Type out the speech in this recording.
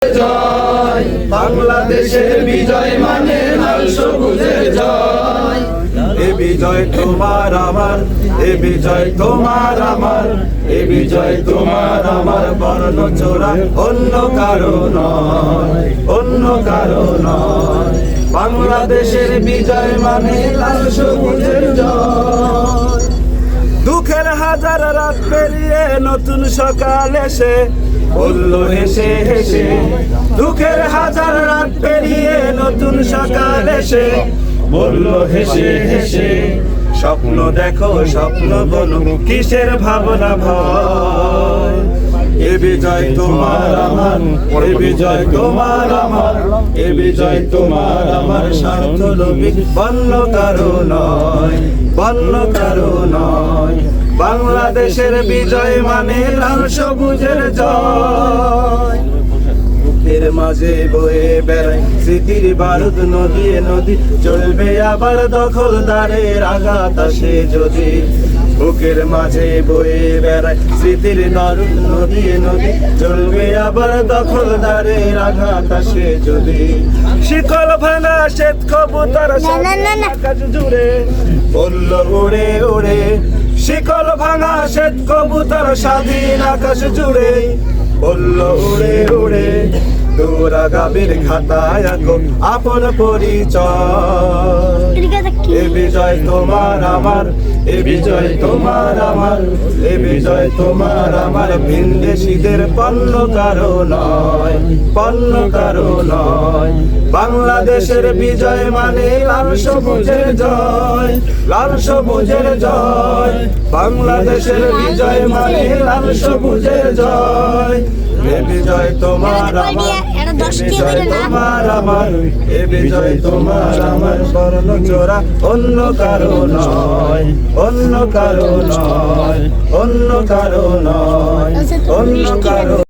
জয় বাংলাদেশের বিজয় মানে লাল সবুজের জয়। এ বিজয় তোমার আমার, এ বিজয় তোমার আমার, এ বিজয় তোমার আমার, বর্ণ চোরা অন্য কারো নয়, অন্য কারো নয়। বাংলাদেশের বিজয় মানে লাল সবুজের জয়। দুঃখের হাজার রাত পেরিয়ে নতুন সকাল এসে বলল হেসে হেসে, দুঃখের হাজার রাত পেরিয়ে নতুন সকাল এসে বলল হেসে হেসে, স্বপ্ন দেখো স্বপ্ন বলো কিসের ভাবনা ভয়। এ বিজয় তোমার আমার, এ বিজয় তোমার আমার, এ বিজয় তোমার আমার, স্বার্থ লোভী বন্য কারো নয়, বন্য কারো নয়। বাংলাদেশের বিজয় মানে লাল সবুজের জয়। বুকের মাঝে বয়ে বেড়ায় স্মৃতির বারুদ নদী নদী, চলবে আবার দখলদারের আঘাত আসে যদি। বুকের মাঝে বয়ে বেড়ায় স্মৃতির বারুদ নদী নদী, চলবে আবার দখলদারের আঘাত আসে যদি। শিকল ভাঙা শ্বেত কবুতর আকাশ জুড়ে বলল উড়ে উড়ে, শিকল ভাঙা শ্বেত কবুতর স্বাধীন আকাশ জুড়ে বলল উড়ে উড়ে। তোরা গাভীর খাতায় আঁকো আপন পরিচয়। এ বিজয় তোমার আমার, এ বিজয় তোমার আমার, এ বিজয় তোমার আমার, ভিনদেশীদের পণ্য কারো নয়, পণ্য কারো নয়। বাংলাদেশের বিজয় মানে লাল সবুজের জয়, লাল সবুজের জয়। বাংলাদেশের বিজয় মানে লাল সবুজের জয়। এ বিজয় তোমার আমার, এ বিজয় তোমার আমার, এ বিজয় তোমার আমার, বর্ণ চোরা অন্য কারো নয়, অন্য কারো নয়, অন্য কারো নয়, অন্য কারো।